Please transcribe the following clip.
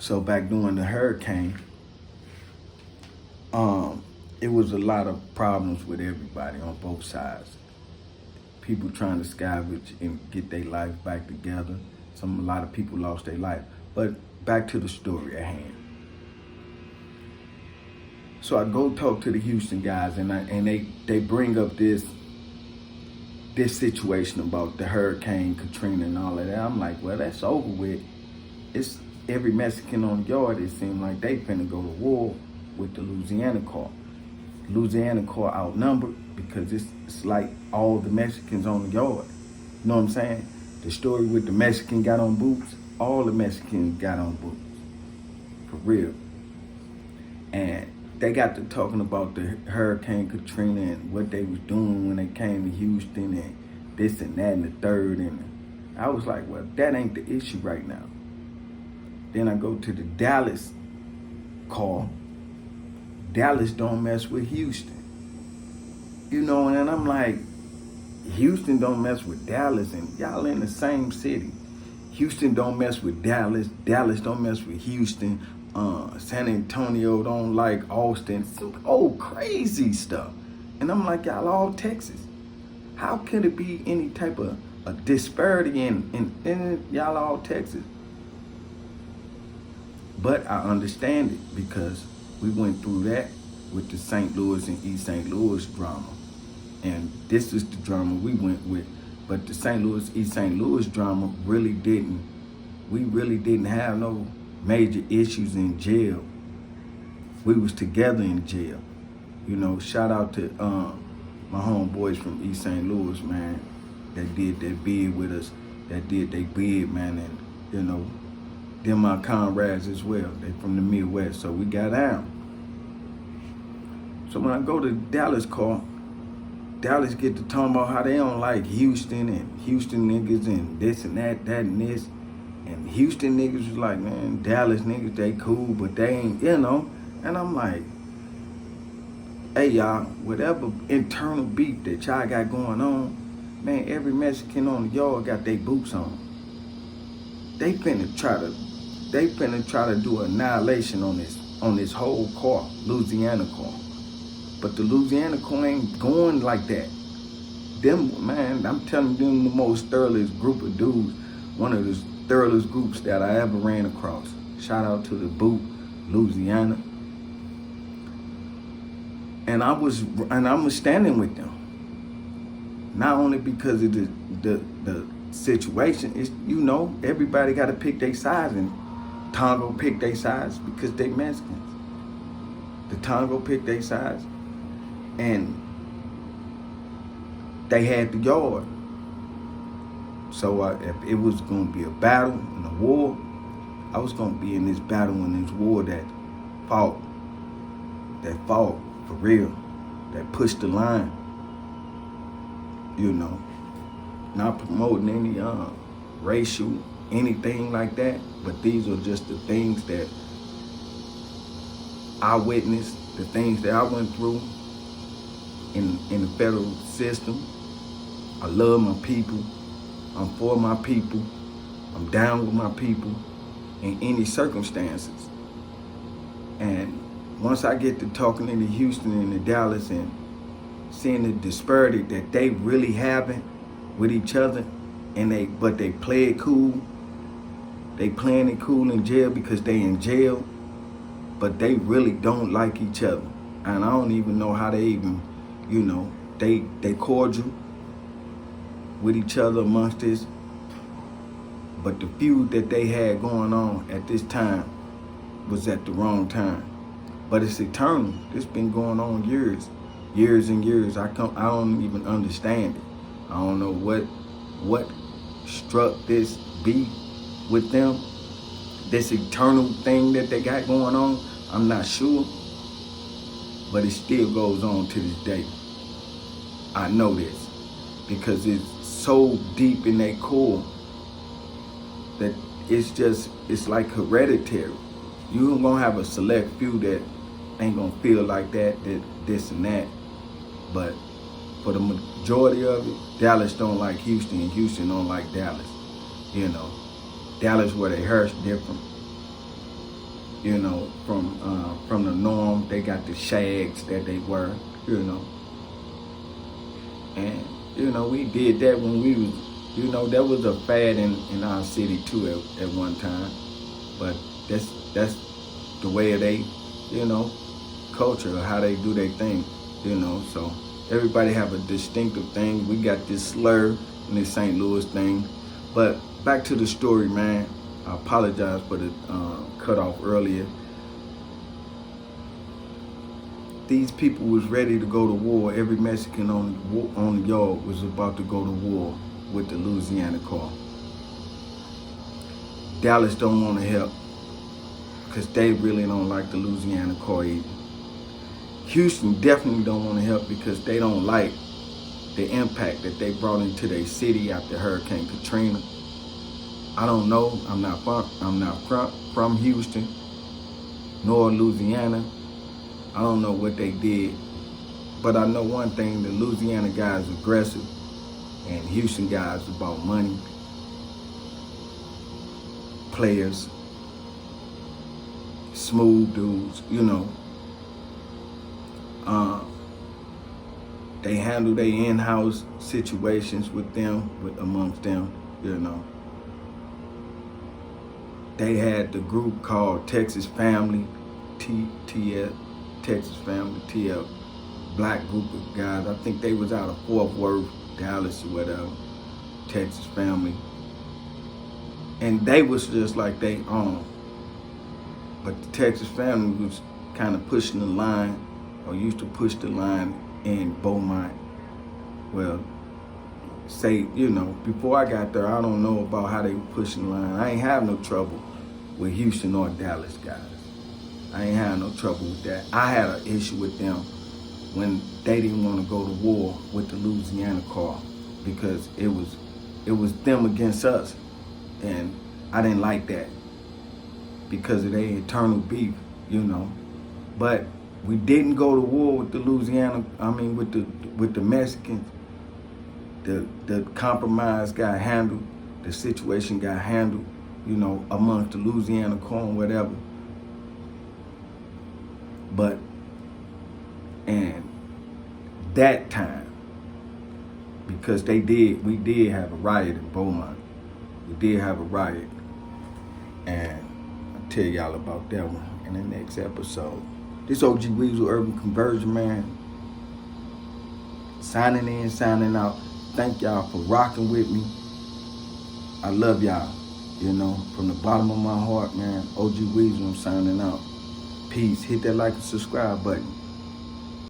So back during the hurricane, it was a lot of problems with everybody on both sides. People trying to scavenge and get their life back together. A lot of people lost their life. But back to the story at hand. So I go talk to the Houston guys, and they bring up this situation about the Hurricane Katrina and all of that. I'm like, well, that's over with. It's every Mexican on the yard. It seemed like they finna go to war with the Louisiana Corps. Louisiana Corps outnumbered because it's like all the Mexicans on the yard. You know what I'm saying? The story with the Mexican got on boots, all the Mexicans got on boots. For real. And they got to talking about the Hurricane Katrina and what they was doing when they came to Houston and this and that and the third. And I was like, well, that ain't the issue right now. Then I go to the Dallas call. Dallas don't mess with Houston. You know, and I'm like, Houston don't mess with Dallas, and y'all in the same city. Houston don't mess with Dallas. Dallas don't mess with Houston. San Antonio don't like Austin. Some old crazy stuff. And I'm like, y'all all Texas. How could it be any type of a disparity in y'all all Texas? But I understand it because we went through that with the St. Louis and East St. Louis drama. And this is the drama we went with. But the St. Louis, East St. Louis drama we really didn't have no major issues in jail. We was together in jail. You know, shout out to my homeboys from East St. Louis, man, that did that bid with us, that did they bid, man, and, you know, they're my comrades as well. They from the Midwest, so we got down. So when I go to Dallas call, Dallas get to talking about how they don't like Houston and Houston niggas and this and that and this. And Houston niggas was like, man, Dallas niggas, they cool, but they ain't, you know. And I'm like, hey, y'all, whatever internal beef that y'all got going on, man, every Mexican on the yard got their boots on. They finna try to do annihilation on this whole Corps, Louisiana Corps. But the Louisiana Corps ain't going like that. Them, man, I'm telling you, them the most thoroughest group of dudes, one of the thoroughest groups that I ever ran across. Shout out to the boot, Louisiana. And I was standing with them. Not only because of the situation, it's, you know, everybody got to pick their sides, and Tongo picked their sides because they Mexicans. The Tongo picked their sides, and they had the yard. So if it was going to be a battle and a war, I was going to be in this battle and this war that fought for real, that pushed the line, you know, not promoting any racial, anything like that, but these are just the things that I witnessed, the things that I went through in the federal system. I love my people. I'm for my people. I'm down with my people in any circumstances. And once I get to talking to the Houston and the Dallas and seeing the disparity that they really having with each other, but they play it cool. They playing it cool in jail because they in jail, but they really don't like each other. And I don't even know how they even, you know, they cordial with each other amongst this. But the feud that they had going on at this time was at the wrong time. But it's eternal. It's been going on years and years. I don't even understand it. I don't know what struck this beef with them, this eternal thing that they got going on. I'm not sure, but it still goes on to this day. I know this because it's so deep in their core that it's like hereditary. You're gonna have a select few that ain't gonna feel like that, this and that, but for the majority of it, Dallas don't like Houston and Houston don't like Dallas. You know, Dallas where they hurts different. you know, from the norm. They got the shags that they wear, you know. And, you know, we did that when we was, you know, that was a fad in our city too at one time. But that's the way of they, you know, culture, or how they do their thing, you know. So everybody have a distinctive thing. We got this slur and this St. Louis thing. But back to the story, man. I apologize for the cut off earlier. These people was ready to go to war. Every Mexican on the yard was about to go to war with the Louisiana car. Dallas don't want to help because they really don't like the Louisiana car either. Houston definitely don't want to help because they don't like the impact that they brought into their city after Hurricane Katrina. I don't know. I'm not from Houston nor Louisiana. I don't know what they did, but I know one thing: the Louisiana guys aggressive, and Houston guys about money, players, smooth dudes, you know. They handle their in-house situations with them, amongst them, you know. They had the group called Texas Family, TF, Texas Family, TF, black group of guys. I think they was out of Fort Worth, Dallas, or whatever, Texas Family. And they was just like they own. But the Texas Family was kind of pushing the line, or used to push the line in Beaumont. Well, say, you know, before I got there, I don't know about how they were pushing the line. I ain't have no trouble with Houston or Dallas guys. I ain't had no trouble with that. I had an issue with them when they didn't want to go to war with the Louisiana car, because it was them against us, and I didn't like that because of their internal beef, you know. But we didn't go to war with the Louisiana. I mean, with the Mexicans. The compromise got handled. The situation got handled, you know, amongst the Louisiana car and whatever. But, and that time, because we did have a riot in Beaumont. We did have a riot. And I'll tell y'all about that one in the next episode. This OG Weasel Urban Conversion, man. Signing in, signing out. Thank y'all for rocking with me. I love y'all, you know, from the bottom of my heart, man. OG Weasel, I'm signing out. Peace. Hit that like and subscribe button.